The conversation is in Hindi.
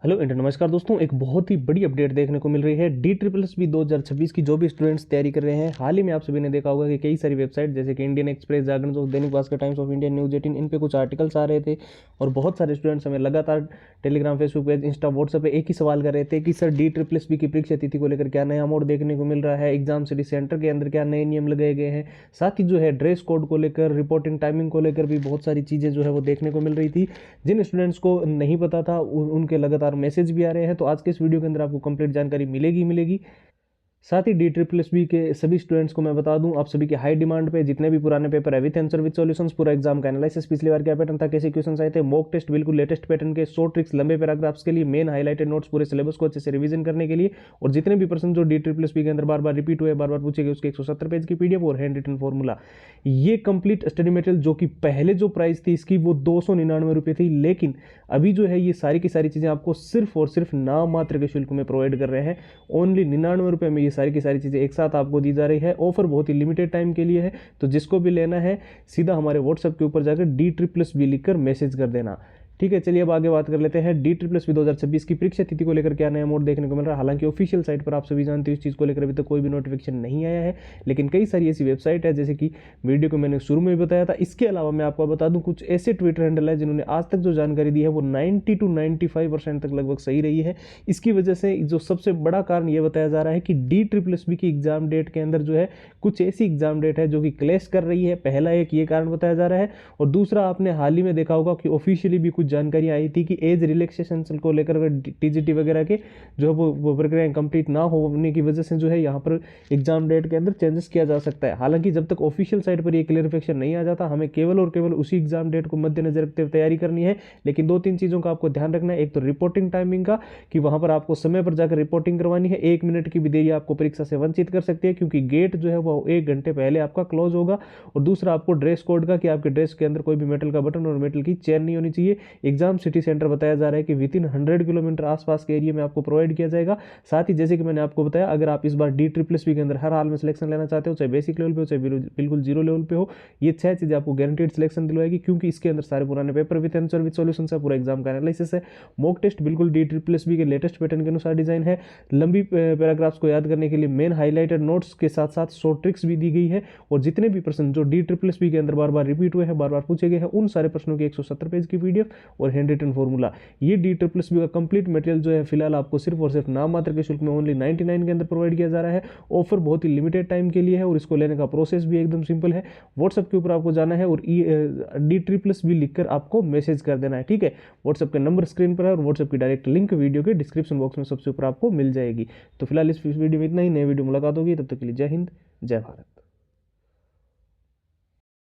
हेलो नमस्कार दोस्तों। एक बहुत ही बड़ी अपडेट देखने को मिल रही है DSSB 2026 की। जो भी स्टूडेंट्स तैयारी कर रहे हैं, हाल ही में आप सभी ने देखा होगा कि कई सारी वेबसाइट जैसे कि इंडियन एक्सप्रेस, जागरण दोस्त, Dainik Bhaskar, times of India, news 18, इन पे कुछ आर्टिकल्स आ रहे थे और बहुत सारे स्टूडेंट्स हमें लगातार Telegram, Facebook page, Insta, WhatsApp पे एक ही सवाल कर रहे थे कि सर DSSB की परीक्षा तिथि को लेकर क्या नया मोड देखने को मिल रहा है, एग्जाम सिटी सेंटर के अंदर क्या नए नियम लगाए गए हैं, साथ ही जो है ड्रेस कोड को लेकर, रिपोर्टिंग टाइमिंग को लेकर भी बहुत सारी चीज़ें जो है वो देखने को मिल रही थी। जिन स्टूडेंट्स को नहीं पता था उनके लगातार मैसेज भी आ रहे हैं। तो आज के इस वीडियो के अंदर आपको कंप्लीट जानकारी मिलेगी। साथ ही DSSB के सभी स्टूडेंट्स को मैं बता दूं, आप सभी के हाई डिमांड पे जितने भी पुराने पेपर है विथ आंसर विथ सॉल्यूशंस, पूरा एग्जाम का एनालिसिस, पिछली बार क्या पैटर्न था, कैसे क्वेश्चंस आए थे, मॉक टेस्ट बिल्कुल लेटेस्ट पैटर्न के, शॉर्ट ट्रिक्स, लंबे पैराग्राफ्स के लिए, मेन हाईलाइटेड नोट्स, पूरे सिलेबस को अच्छे से रिवीजन करने के लिए, और जितने भी प्रश्न जो DSSB के अंदर बार बार रिपीट हुए, बार बार पूछे गए, उसके 170 पेज की PDF और हैंड रिटन फॉर्मूला। ये कंप्लीट स्टडी मटेरियल जो कि पहले जो प्राइस थी इसकी वो 299 रुपये थी, लेकिन अभी जो है ये सारी की सारी चीज़ें आपको सिर्फ और सिर्फ नाम मात्र के शुल्क में प्रोवाइड कर रहे हैं। ओनली 99 रुपये में ये सारी की सारी चीज़ें एक साथ आपको दी जा रही है। ऑफर बहुत ही लिमिटेड टाइम के लिए है, तो जिसको भी लेना है सीधा हमारे व्हाट्सएप के ऊपर जाकर DSSB लिखकर मैसेज कर देना। ठीक है, चलिए अब आगे बात कर लेते हैं DSSB 2026 की परीक्षा तिथि को लेकर क्या नया मोड देखने को मिल रहा है। हालांकि ऑफिशियल साइट पर आप सभी जानते हो इस चीज़ को लेकर अभी तक कोई भी नोटिफिकेशन नहीं आया है, लेकिन कई सारी ऐसी वेबसाइट है जैसे कि वीडियो को मैंने शुरू में भी बताया था। इसके अलावा मैं आपको बता दूं कुछ ऐसे ट्विटर हैंडल है जिन्होंने आज तक जो जानकारी दी है वो 90 to 95% तक लगभग सही रही है। इसकी वजह से जो सबसे बड़ा कारण ये बताया जा रहा है कि DSSB की एग्जाम डेट के अंदर जो है कुछ ऐसी एग्जाम डेट है जो कि क्लैश कर रही है। पहला एक ये कारण बताया जा रहा है, और दूसरा आपने हाल ही में देखा होगा कि ऑफिशियली भी कुछ जानकारी आई थी कि एज रिलैक्सेशन को लेकर TGT वगैरह के जो है वो प्रक्रियाएं कंप्लीट ना होने की वजह से जो है यहाँ पर एग्जाम डेट के अंदर चेंजेस किया जा सकता है। हालांकि जब तक ऑफिशियल साइट पर ये क्लियरिफिकेशन नहीं आ जाता, हमें केवल और केवल उसी एग्जाम डेट को मद्देनजर रखते हुए तैयारी करनी है। लेकिन दो तीन चीज़ों का आपको ध्यान रखना है। एक तो रिपोर्टिंग टाइमिंग का, कि वहाँ पर आपको समय पर जाकर रिपोर्टिंग करवानी है। 1 मिनट की भी देरी आपको परीक्षा से वंचित कर सकती है, क्योंकि गेट जो है वो 1 घंटे पहले आपका क्लोज होगा। और दूसरा आपको ड्रेस कोड का, कि आपके ड्रेस के अंदर कोई भी मेटल का बटन और मेटल की चेन नहीं होनी चाहिए। एग्जाम सिटी सेंटर बताया जा रहा है कि विदिन 100 किलोमीटर आसपास के एरिया में आपको प्रोवाइड किया जाएगा। साथ ही जैसे कि मैंने आपको बताया, अगर आप इस बार DSSB के अंदर हर हाल में सिलेक्शन लेना चाहते हो, चाहे बेसिक लेवल पे हो, चाहे बिल्कुल जीरो लेवल पे हो, ये 6 चीज़ें आपको गारंटीड सिलेक्शन दिलवाएगी, क्योंकि इसके अंदर सारे पुराने paper with answer with solution है, पूरा एग्जाम का एनालिसिस है, मॉक टेस्ट बिल्कुल DSSB के लेटेस्ट पैटर्न के अनुसार डिजाइन है, लंबी पैराग्राफ्स को याद करने के लिए मेन हाईलाइटेड नोट्स के साथ साथ शॉर्ट ट्रिक्स भी दी गई है, और जितने भी प्रश्न जो DSSB के अंदर बार बार रिपीट हुए हैं, बार बार पूछे गए हैं, उन सारे प्रश्नों की 170 पेज की PDF और हैंड रिटन फॉर्मूला। ये DSSB का कंप्लीट मटेरियल जो है फिलहाल आपको सिर्फ और सिर्फ नाम मात्र के शुल्क में ओनली 99 के अंदर प्रोवाइड किया जा रहा है। ऑफर बहुत ही लिमिटेड टाइम के लिए है, और इसको लेने का प्रोसेस भी एकदम सिंपल है। व्हाट्सएप के ऊपर आपको जाना है और DSSB लिखकर आपको मैसेज कर देना है। ठीक है, व्हाट्सएप का नंबर स्क्रीन पर है, और व्हाट्सएप की डायरेक्ट लिंक वीडियो के डिस्क्रिप्शन बॉक्स में सबसे ऊपर आपको मिल जाएगी। तो फिलहाल इस वीडियो में इतना ही। नई वीडियो मुलाकात होगी, तब तक के लिए जय हिंद, जय भारत।